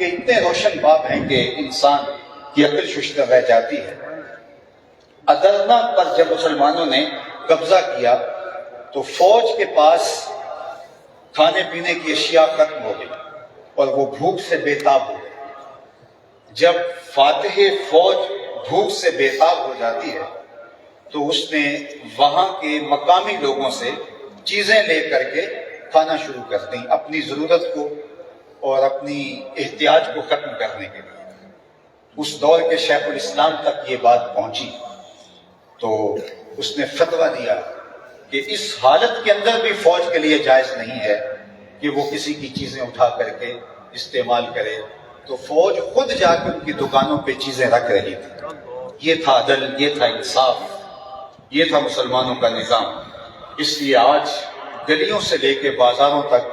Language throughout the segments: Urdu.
کے اتنے روشن باب ہیں کہ انسان کی عقل ششدر رہ جاتی ہے۔ ادرنا پر جب مسلمانوں نے قبضہ کیا تو فوج کے پاس کھانے پینے کی اشیاء ختم ہو گئی اور وہ بھوک سے بے تاب ہو گئی۔ جب فاتح فوج بھوک سے بے تاب ہو جاتی ہے تو اس نے وہاں کے مقامی لوگوں سے چیزیں لے کر کے کھانا شروع کر دیں، اپنی ضرورت کو اور اپنی احتیاج کو ختم کرنے کے لیے۔ اس دور کے شیخ الاسلام تک یہ بات پہنچی تو اس نے فتویٰ دیا کہ اس حالت کے اندر بھی فوج کے لیے جائز نہیں ہے کہ وہ کسی کی چیزیں اٹھا کر کے استعمال کرے، تو فوج خود جا کے ان کی دکانوں پہ چیزیں رکھ رہی تھی۔ یہ تھا عدل، یہ تھا انصاف، یہ تھا مسلمانوں کا نظام۔ اس لیے آج گلیوں سے لے کے بازاروں تک،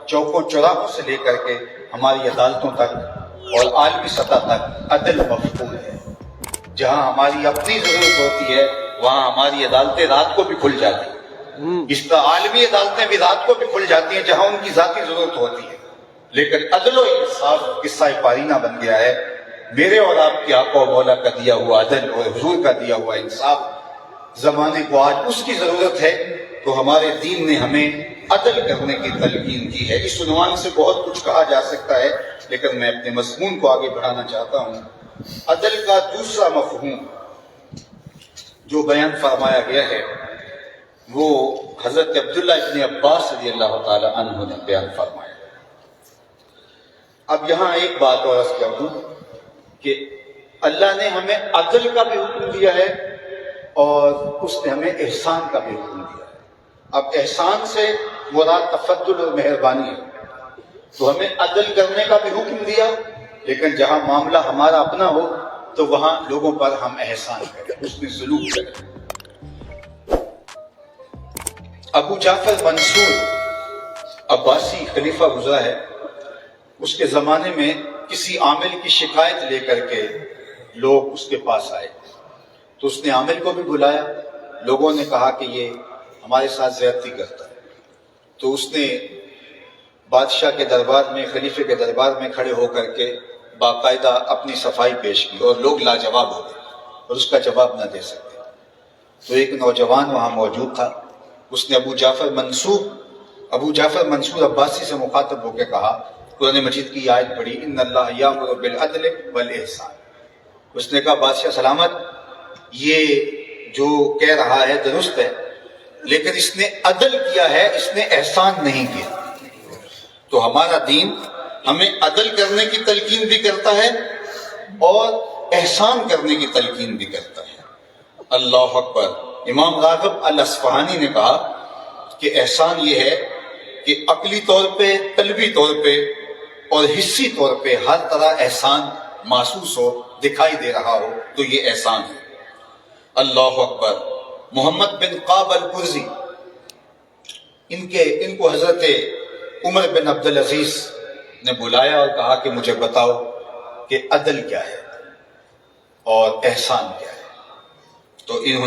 چوکوں چوراہوں سے لے کر کے ہماری عدالتوں تک اور عالمی سطح تک عدل مفقود ہے۔ جہاں ہماری اپنی ضرورت ہوتی ہے وہاں ہماری عدالتیں رات کو بھی کھل جاتی ہیں، اس طرح عالمی عدالتیں بھی رات کو بھی کھل جاتی ہیں جہاں ان کی ذاتی ضرورت ہوتی ہے۔ لیکن عدل و انصاف قصہ پارینہ بن گیا ہے۔ میرے اور آپ کے آقا و مولا کا دیا ہوا عدل اور حضور کا دیا ہوا انصاف زمانے کو آج اس کی ضرورت ہے، تو ہمارے دین نے ہمیں عدل کرنے کی تلقین کی ہے۔ اس عنوان سے بہت کچھ کہا جا سکتا ہے لیکن میں اپنے مضمون کو آگے بڑھانا چاہتا ہوں۔ عدل کا دوسرا مفہوم جو بیان فرمایا گیا ہے وہ حضرت عبداللہ ابن عباس رضی اللہ تعالی عنہ نے بیان فرمایا۔ اب یہاں ایک بات اور عرض کر دوں کہ اللہ نے ہمیں عدل کا بھی حکم دیا ہے اور اس نے ہمیں احسان کا بھی حکم دیا ہے۔ اب احسان سے مراد تفضل اور مہربانی ہے، تو ہمیں عدل کرنے کا بھی حکم دیا، لیکن جہاں معاملہ ہمارا اپنا ہو تو وہاں لوگوں پر ہم احسان کریں، اس میں سلوک کریں۔ ابو جعفر منصور عباسی خلیفہ گزرا ہے، اس کے زمانے میں کسی عامل کی شکایت لے کر کے لوگ اس کے پاس آئے تو اس نے عامل کو بھی بلایا۔ لوگوں نے کہا کہ یہ ہمارے ساتھ زیادتی کرتا ہے، تو اس نے بادشاہ کے دربار میں، خلیفے کے دربار میں کھڑے ہو کر کے باقاعدہ اپنی صفائی پیش کی اور لوگ لاجواب ہو گئے اور اس کا جواب نہ دے سکتے۔ تو ایک نوجوان وہاں موجود تھا، اس نے ابو جعفر منصور عباسی سے مخاطب ہو کے کہا، قرآن مجید کی آیت پڑھی، ان اللہ یامر بالعدل والاحسان۔ اس نے کہا بادشاہ سلامت، یہ جو کہہ رہا ہے درست ہے، لیکن اس نے عدل کیا ہے، اس نے احسان نہیں کیا۔ تو ہمارا دین ہمیں عدل کرنے کی تلقین بھی کرتا ہے اور احسان کرنے کی تلقین بھی کرتا ہے۔ اللہ اکبر۔ امام راغب الاصفہانی نے کہا کہ احسان یہ ہے کہ عقلی طور پہ، قلبی طور پہ اور حسی طور پہ ہر طرح احسان محسوس ہو، دکھائی دے رہا ہو تو یہ احسان ہے۔ اللہ اکبر۔ محمد بن قاب القرظی، ان کو حضرت عمر بن عبدالعزیز نے بلایا اور کہا کہ مجھے بتاؤ کہ عدل کیا ہے اور احسان کیا ہے، تو انہوں